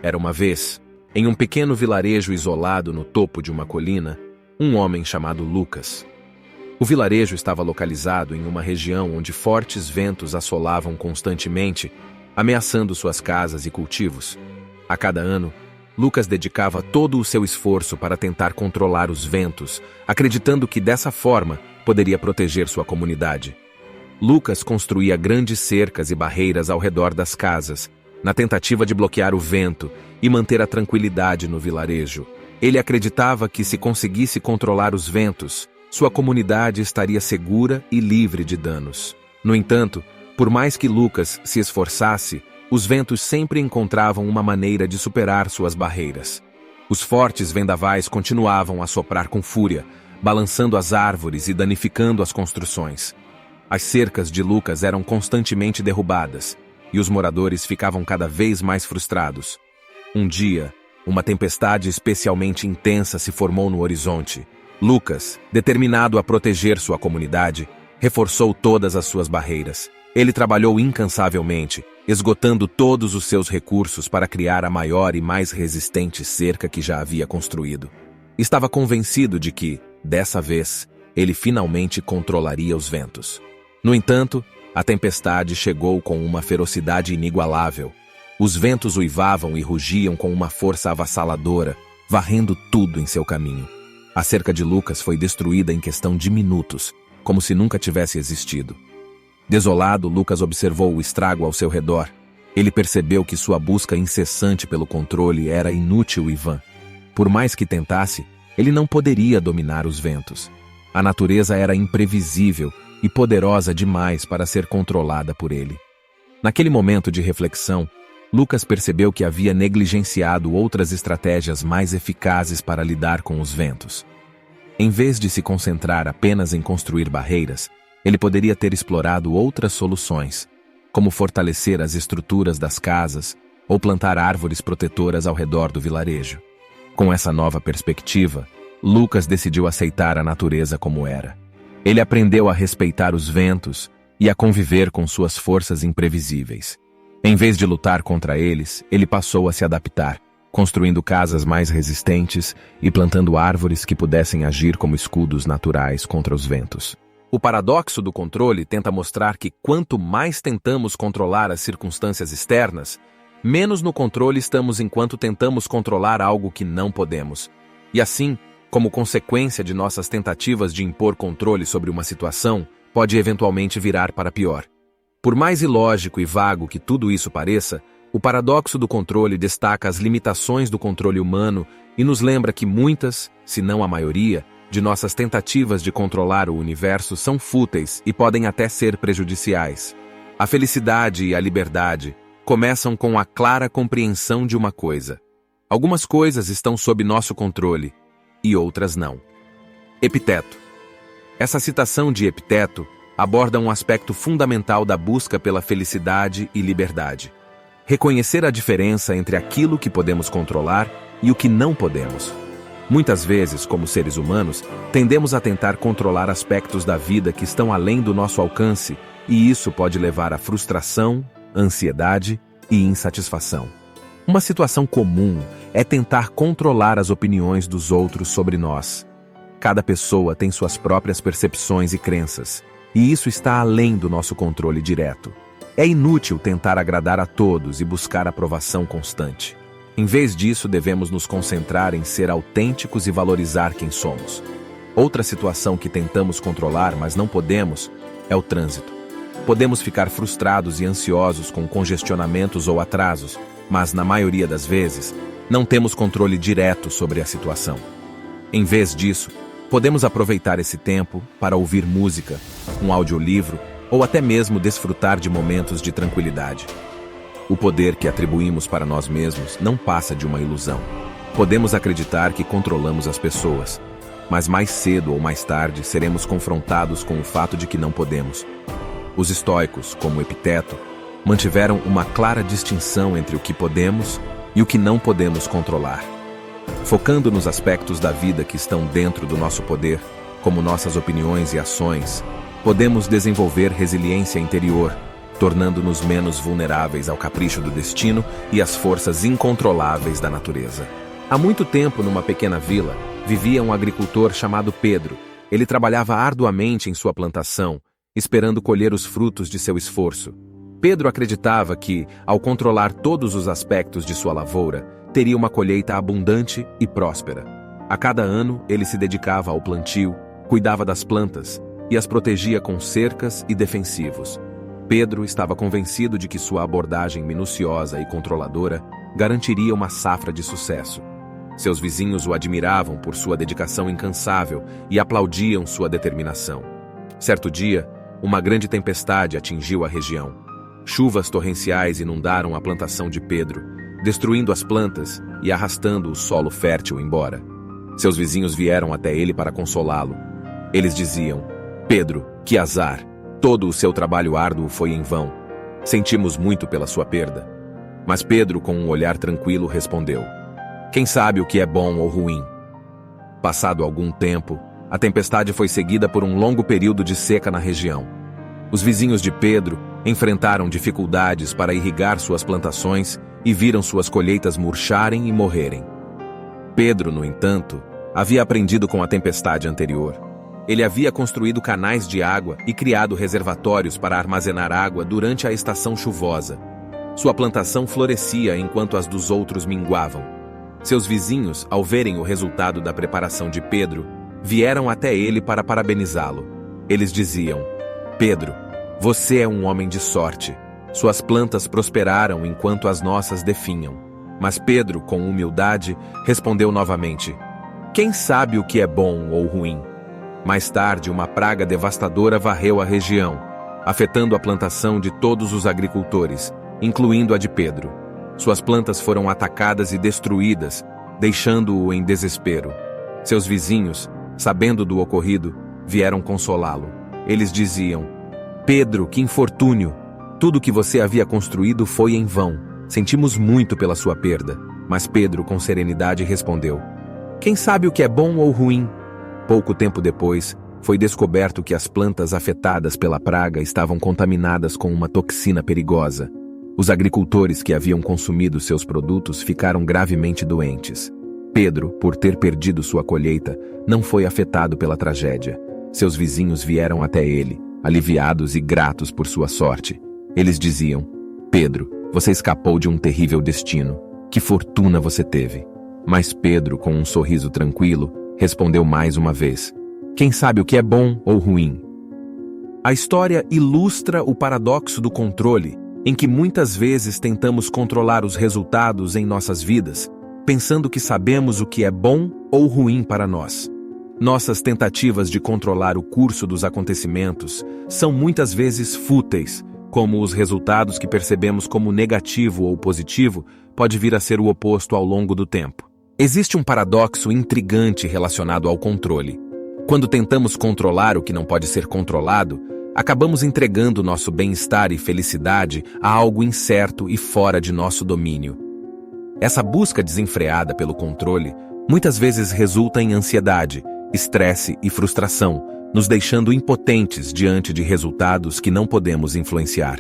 Era uma vez, em um pequeno vilarejo isolado no topo de uma colina, um homem chamado Lucas. O vilarejo estava localizado em uma região onde fortes ventos assolavam constantemente, ameaçando suas casas e cultivos. A cada ano, Lucas dedicava todo o seu esforço para tentar controlar os ventos, acreditando que dessa forma poderia proteger sua comunidade. Lucas construía grandes cercas e barreiras ao redor das casas, na tentativa de bloquear o vento e manter a tranquilidade no vilarejo. Ele acreditava que, se conseguisse controlar os ventos, sua comunidade estaria segura e livre de danos. No entanto, por mais que Lucas se esforçasse, os ventos sempre encontravam uma maneira de superar suas barreiras. Os fortes vendavais continuavam a soprar com fúria, balançando as árvores e danificando as construções. As cercas de Lucas eram constantemente derrubadas, e os moradores ficavam cada vez mais frustrados. Um dia, uma tempestade especialmente intensa se formou no horizonte. Lucas, determinado a proteger sua comunidade, reforçou todas as suas barreiras. Ele trabalhou incansavelmente, esgotando todos os seus recursos para criar a maior e mais resistente cerca que já havia construído. Estava convencido de que, dessa vez, ele finalmente controlaria os ventos. No entanto, a tempestade chegou com uma ferocidade inigualável. Os ventos uivavam e rugiam com uma força avassaladora, varrendo tudo em seu caminho. A cerca de Lucas foi destruída em questão de minutos, como se nunca tivesse existido. Desolado, Lucas observou o estrago ao seu redor. Ele percebeu que sua busca incessante pelo controle era inútil e vã. Por mais que tentasse, ele não poderia dominar os ventos. A natureza era imprevisível e poderosa demais para ser controlada por ele. Naquele momento de reflexão, Lucas percebeu que havia negligenciado outras estratégias mais eficazes para lidar com os ventos. Em vez de se concentrar apenas em construir barreiras, ele poderia ter explorado outras soluções, como fortalecer as estruturas das casas ou plantar árvores protetoras ao redor do vilarejo. Com essa nova perspectiva, Lucas decidiu aceitar a natureza como era. Ele aprendeu a respeitar os ventos e a conviver com suas forças imprevisíveis. Em vez de lutar contra eles, ele passou a se adaptar, construindo casas mais resistentes e plantando árvores que pudessem agir como escudos naturais contra os ventos. O paradoxo do controle tenta mostrar que quanto mais tentamos controlar as circunstâncias externas, menos no controle estamos enquanto tentamos controlar algo que não podemos. E assim, como consequência de nossas tentativas de impor controle sobre uma situação, pode eventualmente virar para pior. Por mais ilógico e vago que tudo isso pareça, o paradoxo do controle destaca as limitações do controle humano e nos lembra que muitas, se não a maioria, de nossas tentativas de controlar o universo são fúteis e podem até ser prejudiciais. A felicidade e a liberdade começam com a clara compreensão de uma coisa. Algumas coisas estão sob nosso controle e outras não. Epiteto. Essa citação de Epiteto aborda um aspecto fundamental da busca pela felicidade e liberdade. Reconhecer a diferença entre aquilo que podemos controlar e o que não podemos. Muitas vezes, como seres humanos, tendemos a tentar controlar aspectos da vida que estão além do nosso alcance, e isso pode levar a frustração, ansiedade e insatisfação. Uma situação comum é tentar controlar as opiniões dos outros sobre nós. Cada pessoa tem suas próprias percepções e crenças, e isso está além do nosso controle direto. É inútil tentar agradar a todos e buscar aprovação constante. Em vez disso, devemos nos concentrar em ser autênticos e valorizar quem somos. Outra situação que tentamos controlar, mas não podemos, é o trânsito. Podemos ficar frustrados e ansiosos com congestionamentos ou atrasos, mas, na maioria das vezes, não temos controle direto sobre a situação. Em vez disso, podemos aproveitar esse tempo para ouvir música, um audiolivro ou até mesmo desfrutar de momentos de tranquilidade. O poder que atribuímos para nós mesmos não passa de uma ilusão. Podemos acreditar que controlamos as pessoas, mas mais cedo ou mais tarde seremos confrontados com o fato de que não podemos. Os estoicos, como Epiteto, mantiveram uma clara distinção entre o que podemos e o que não podemos controlar. Focando nos aspectos da vida que estão dentro do nosso poder, como nossas opiniões e ações, podemos desenvolver resiliência interior, tornando-nos menos vulneráveis ao capricho do destino e às forças incontroláveis da natureza. Há muito tempo, numa pequena vila, vivia um agricultor chamado Pedro. Ele trabalhava arduamente em sua plantação, esperando colher os frutos de seu esforço. Pedro acreditava que, ao controlar todos os aspectos de sua lavoura, teria uma colheita abundante e próspera. A cada ano, ele se dedicava ao plantio, cuidava das plantas e as protegia com cercas e defensivos. Pedro estava convencido de que sua abordagem minuciosa e controladora garantiria uma safra de sucesso. Seus vizinhos o admiravam por sua dedicação incansável e aplaudiam sua determinação. Certo dia, uma grande tempestade atingiu a região. Chuvas torrenciais inundaram a plantação de Pedro, destruindo as plantas e arrastando o solo fértil embora. Seus vizinhos vieram até ele para consolá-lo. Eles diziam: "Pedro, que azar! Todo o seu trabalho árduo foi em vão. Sentimos muito pela sua perda." Mas Pedro, com um olhar tranquilo, respondeu: "Quem sabe o que é bom ou ruim?" Passado algum tempo, a tempestade foi seguida por um longo período de seca na região. Os vizinhos de Pedro enfrentaram dificuldades para irrigar suas plantações e viram suas colheitas murcharem e morrerem. Pedro, no entanto, havia aprendido com a tempestade anterior. Ele havia construído canais de água e criado reservatórios para armazenar água durante a estação chuvosa. Sua plantação florescia enquanto as dos outros minguavam. Seus vizinhos, ao verem o resultado da preparação de Pedro, vieram até ele para parabenizá-lo. Eles diziam: "Pedro, você é um homem de sorte. Suas plantas prosperaram enquanto as nossas definham." Mas Pedro, com humildade, respondeu novamente: "Quem sabe o que é bom ou ruim?" Mais tarde, uma praga devastadora varreu a região, afetando a plantação de todos os agricultores, incluindo a de Pedro. Suas plantas foram atacadas e destruídas, deixando-o em desespero. Seus vizinhos, sabendo do ocorrido, vieram consolá-lo. Eles diziam: "Pedro, que infortúnio! Tudo que você havia construído foi em vão. Sentimos muito pela sua perda." Mas Pedro, com serenidade, respondeu: "Quem sabe o que é bom ou ruim?" Pouco tempo depois, foi descoberto que as plantas afetadas pela praga estavam contaminadas com uma toxina perigosa. Os agricultores que haviam consumido seus produtos ficaram gravemente doentes. Pedro, por ter perdido sua colheita, não foi afetado pela tragédia. Seus vizinhos vieram até ele, aliviados e gratos por sua sorte. Eles diziam: "Pedro, você escapou de um terrível destino. Que fortuna você teve." Mas Pedro, com um sorriso tranquilo, respondeu mais uma vez: "Quem sabe o que é bom ou ruim?" A história ilustra o paradoxo do controle, em que muitas vezes tentamos controlar os resultados em nossas vidas, pensando que sabemos o que é bom ou ruim para nós. Nossas tentativas de controlar o curso dos acontecimentos são muitas vezes fúteis, como os resultados que percebemos como negativo ou positivo pode vir a ser o oposto ao longo do tempo. Existe um paradoxo intrigante relacionado ao controle. Quando tentamos controlar o que não pode ser controlado, acabamos entregando nosso bem-estar e felicidade a algo incerto e fora de nosso domínio. Essa busca desenfreada pelo controle muitas vezes resulta em ansiedade, estresse e frustração, nos deixando impotentes diante de resultados que não podemos influenciar.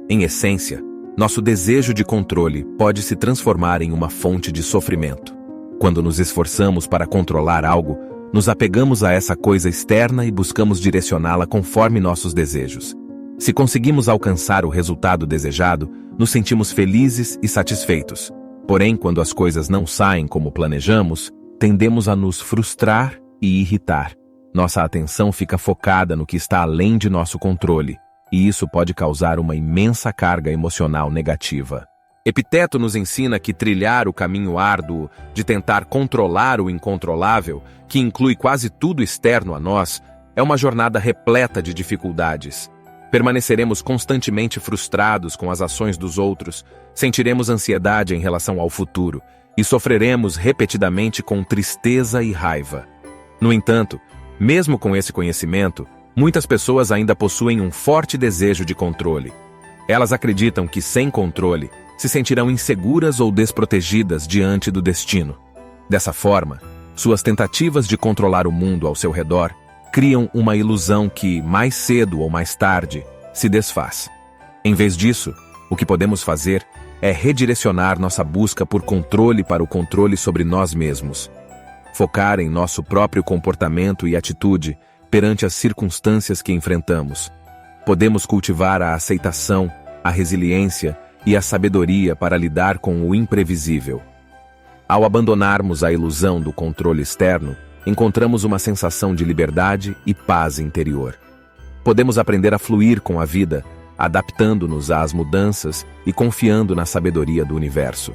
Em essência, nosso desejo de controle pode se transformar em uma fonte de sofrimento. Quando nos esforçamos para controlar algo, nos apegamos a essa coisa externa e buscamos direcioná-la conforme nossos desejos. Se conseguimos alcançar o resultado desejado, nos sentimos felizes e satisfeitos. Porém, quando as coisas não saem como planejamos, tendemos a nos frustrar e irritar. Nossa atenção fica focada no que está além de nosso controle, e isso pode causar uma imensa carga emocional negativa. Epiteto nos ensina que trilhar o caminho árduo de tentar controlar o incontrolável, que inclui quase tudo externo a nós, é uma jornada repleta de dificuldades. Permaneceremos constantemente frustrados com as ações dos outros, sentiremos ansiedade em relação ao futuro e sofreremos repetidamente com tristeza e raiva. No entanto, mesmo com esse conhecimento, muitas pessoas ainda possuem um forte desejo de controle. Elas acreditam que, sem controle, se sentirão inseguras ou desprotegidas diante do destino. Dessa forma, suas tentativas de controlar o mundo ao seu redor criam uma ilusão que, mais cedo ou mais tarde, se desfaz. Em vez disso, o que podemos fazer é redirecionar nossa busca por controle para o controle sobre nós mesmos. Focar em nosso próprio comportamento e atitude perante as circunstâncias que enfrentamos. Podemos cultivar a aceitação, a resiliência e a sabedoria para lidar com o imprevisível. Ao abandonarmos a ilusão do controle externo, encontramos uma sensação de liberdade e paz interior. Podemos aprender a fluir com a vida, adaptando-nos às mudanças e confiando na sabedoria do universo.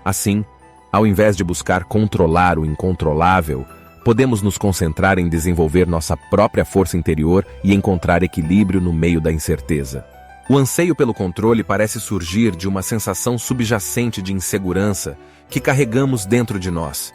Assim, ao invés de buscar controlar o incontrolável, podemos nos concentrar em desenvolver nossa própria força interior e encontrar equilíbrio no meio da incerteza. O anseio pelo controle parece surgir de uma sensação subjacente de insegurança que carregamos dentro de nós.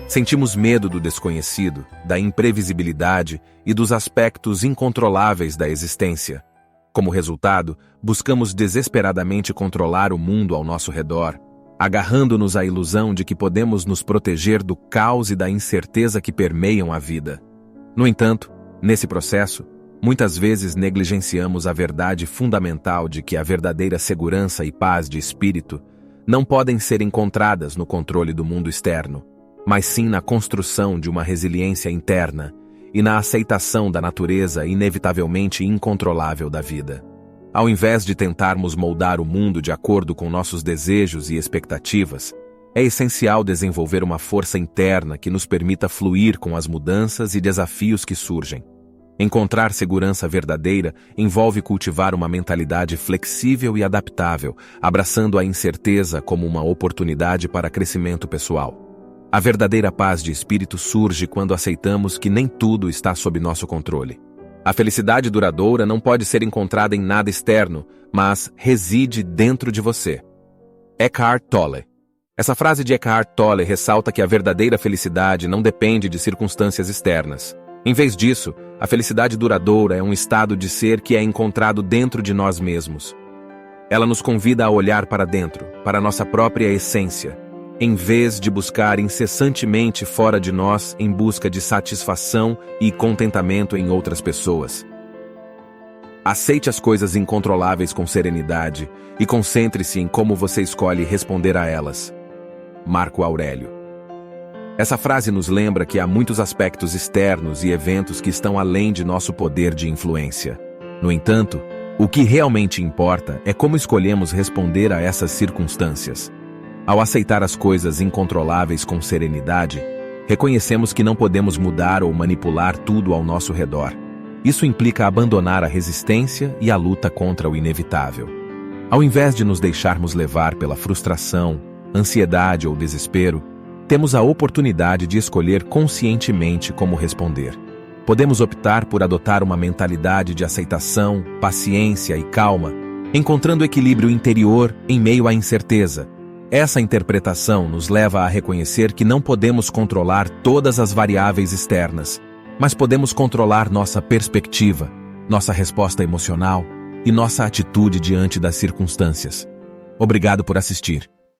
Sentimos medo do desconhecido, da imprevisibilidade e dos aspectos incontroláveis da existência. Como resultado, buscamos desesperadamente controlar o mundo ao nosso redor, agarrando-nos à ilusão de que podemos nos proteger do caos e da incerteza que permeiam a vida. No entanto, nesse processo, muitas vezes negligenciamos a verdade fundamental de que a verdadeira segurança e paz de espírito não podem ser encontradas no controle do mundo externo, mas sim na construção de uma resiliência interna e na aceitação da natureza inevitavelmente incontrolável da vida. Ao invés de tentarmos moldar o mundo de acordo com nossos desejos e expectativas, é essencial desenvolver uma força interna que nos permita fluir com as mudanças e desafios que surgem. Encontrar segurança verdadeira envolve cultivar uma mentalidade flexível e adaptável, abraçando a incerteza como uma oportunidade para crescimento pessoal. A verdadeira paz de espírito surge quando aceitamos que nem tudo está sob nosso controle. A felicidade duradoura não pode ser encontrada em nada externo, mas reside dentro de você. Eckhart Tolle. Essa frase de Eckhart Tolle ressalta que a verdadeira felicidade não depende de circunstâncias externas. Em vez disso, a felicidade duradoura é um estado de ser que é encontrado dentro de nós mesmos. Ela nos convida a olhar para dentro, para a nossa própria essência, em vez de buscar incessantemente fora de nós em busca de satisfação e contentamento em outras pessoas. Aceite as coisas incontroláveis com serenidade e concentre-se em como você escolhe responder a elas. Marco Aurélio. Essa frase nos lembra que há muitos aspectos externos e eventos que estão além de nosso poder de influência. No entanto, o que realmente importa é como escolhemos responder a essas circunstâncias. Ao aceitar as coisas incontroláveis com serenidade, reconhecemos que não podemos mudar ou manipular tudo ao nosso redor. Isso implica abandonar a resistência e a luta contra o inevitável. Ao invés de nos deixarmos levar pela frustração, ansiedade ou desespero, temos a oportunidade de escolher conscientemente como responder. Podemos optar por adotar uma mentalidade de aceitação, paciência e calma, encontrando equilíbrio interior em meio à incerteza. Essa interpretação nos leva a reconhecer que não podemos controlar todas as variáveis externas, mas podemos controlar nossa perspectiva, nossa resposta emocional e nossa atitude diante das circunstâncias. Obrigado por assistir.